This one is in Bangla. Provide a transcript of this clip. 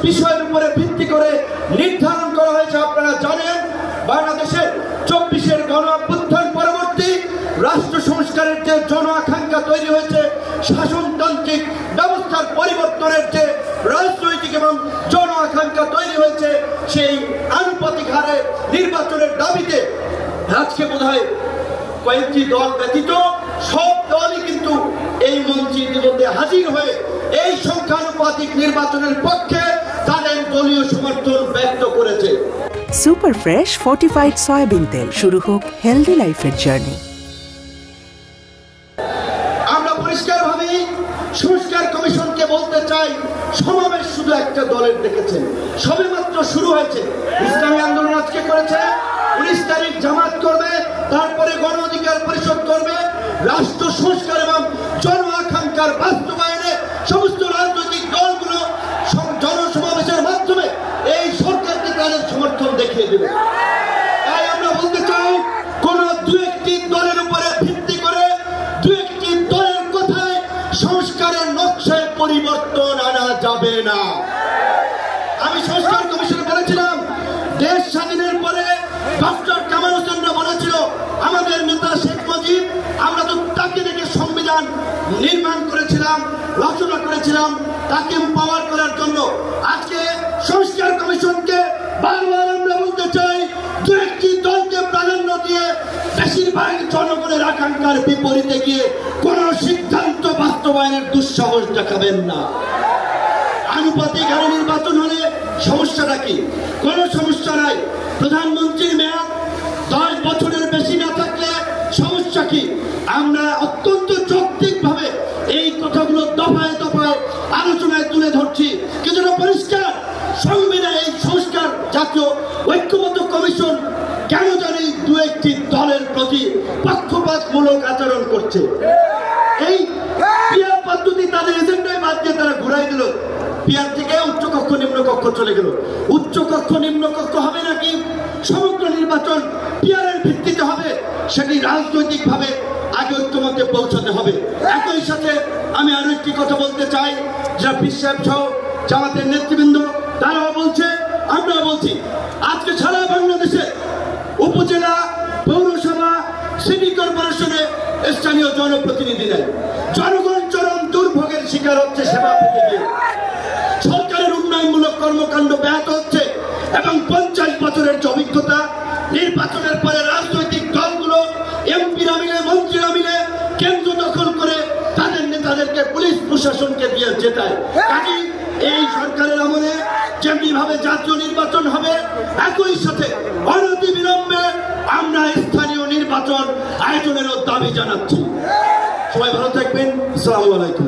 বিষয়ের উপরে ভিত্তি করে নির্ধারণ করা হয়েছে। আপনারা জানেন বাংলাদেশের 24-এর গণ অভ্যুত্থান পরবর্তী রাষ্ট্র সংস্কারের যে জন আকাঙ্ক্ষা তৈরি হয়েছে, শাসনতান্ত্রিক ব্যবস্থার পরিবর্তনের যে রাজনৈতিক এবং জন আকাঙ্ক্ষা তৈরি হয়েছে, সেই আনুপাতিক হারে নির্বাচনের দাবিতে আজকে বোধহয় কয়েকটি দল ব্যতীত সব দলই কিন্তু এই মঞ্চে ইতিমধ্যে হাজির হয়ে এই সংখ্যানুপাতিক নির্বাচনের পক্ষে তাদের দলীয় সমর্থন ব্যক্ত করেছে। সুপার ফ্রেশ ফর্টিফাইড সয়াবিন তেল, শুরু হোক হেলদি লাইফের জার্নি। আমরা পরিষ্কারভাবে সংস্কার কমিশনকে বলতে চাই, সমাবেশ শুধু একটা দলের দেখেছেন, সবেমাত্র শুরু হয়েছে। ইসলামী আন্দোলন আজকে করেছে, 19 তারিখ জামাত করবে, তারপরে গণ অধিকার পরিষদ করবে। রাষ্ট্র সংস্কার এবং জন আকাঙ্ক্ষার বাস্তবায়নে সমস্ত রাজনৈতিক দলগুলো জনসমাবেশের মাধ্যমে এই সরকারকে তাদের সমর্থন দেখিয়ে দেবে। তাই আমরা বলতে চাই, কোন দু একটি দলের উপরে ভিত্তি করে দু একটি দলের কথায় সংস্কারের নকশায় পরিবর্তন আনা যাবে না। আমি সংস্কার কমিশনে বলেছিলাম, দেশ স্বাধীনের পরে ডক্টর কামাল হোসেন বলেছিল, আমাদের নেতা শেখ মুজিব, আমরা তো তাকে দেখে সংবিধান নির্মাণ করেছিলাম, রচনা করেছিলাম তাকে এম্পাওয়ার করার জন্য। আজকে সংস্কার কমিশনকে বারবার আমরা বলতে চাই, দু একটি দলকে প্রাধান্য দিয়ে বেশিরভাগ জনগণের আকাঙ্ক্ষার বিপরীতে গিয়ে কোন সিদ্ধান্ত বাস্তবায়নের দুঃসাহস দেখাবেন না। আনুপাতিক হারে নির্বাচন হলে সমস্যাটা কি? কোন সমস্যা নাই। প্রধানমন্ত্রীর মেয়াদ 10 বছরের বেশি না থাকলে সমস্যা কি? আমরা অত্যন্ত যৌক্তিকভাবে এই কথাগুলো দফায় দফায় আলোচনায় তুলে ধরছি। কিন্তু পরিষ্কার সংবিধানে এই সংস্কার জাতীয় ঐক্যবদ্ধ কমিশন কেন জানি দু একটি দলের প্রতি পক্ষপাতমূলক আচরণ করছে। এই পিয়ার পদ্ধতি তাদের এজেন্ডায় বাদ দিয়ে তারা ঘুরাই দিল। পিয়ার থেকে উচ্চকক্ষ নিম্নকক্ষ চলে গেল। উচ্চকক্ষ নিম্নকক্ষ হবে নাকি সমগ্র নির্বাচন পিয়ারের ভিত্তিতে হবে, সেটি রাজনৈতিক ভাবে আগে ঐক্যমত্যে পৌঁছাতে হবে। একই সাথে আমি আরো একটি কথা বলতে চাই, যারা পীর সাহেব সহ জামাতের নেতৃবৃন্দ তারাও বলছে, আমরাও বলছি, আজকে সারা বাংলাদেশে উপজেলা, পৌরসভা, সিটি কর্পোরেশনে স্থানীয় জনপ্রতিনিধি নেই। জনগণ চরম দুর্ভোগের শিকার হচ্ছে সেবা পেতে গিয়ে। সরকারের উন্নয়নমূলক কর্মকাণ্ড ব্যাহত হচ্ছে এবং 50 বছরের যে অভিজ্ঞতা, নির্বাচনের পরে রাজনৈতিক দলগুলো এমপিরা মিলে, মন্ত্রীরা মিলে কেন্দ্র দখল করে তাদের নেতাদেরকে পুলিশ প্রশাসনকে দিয়ে জেতায়। কাজেই এই সরকারের আমলে যেমনি ভাবে জাতীয় নির্বাচন হবে, একই সাথে অনতিবিলম্বে আমরা স্থানীয় নির্বাচন আয়োজনেরও দাবি জানাচ্ছি। সবাই ভালো থাকবেন। আসসালামু আলাইকুম।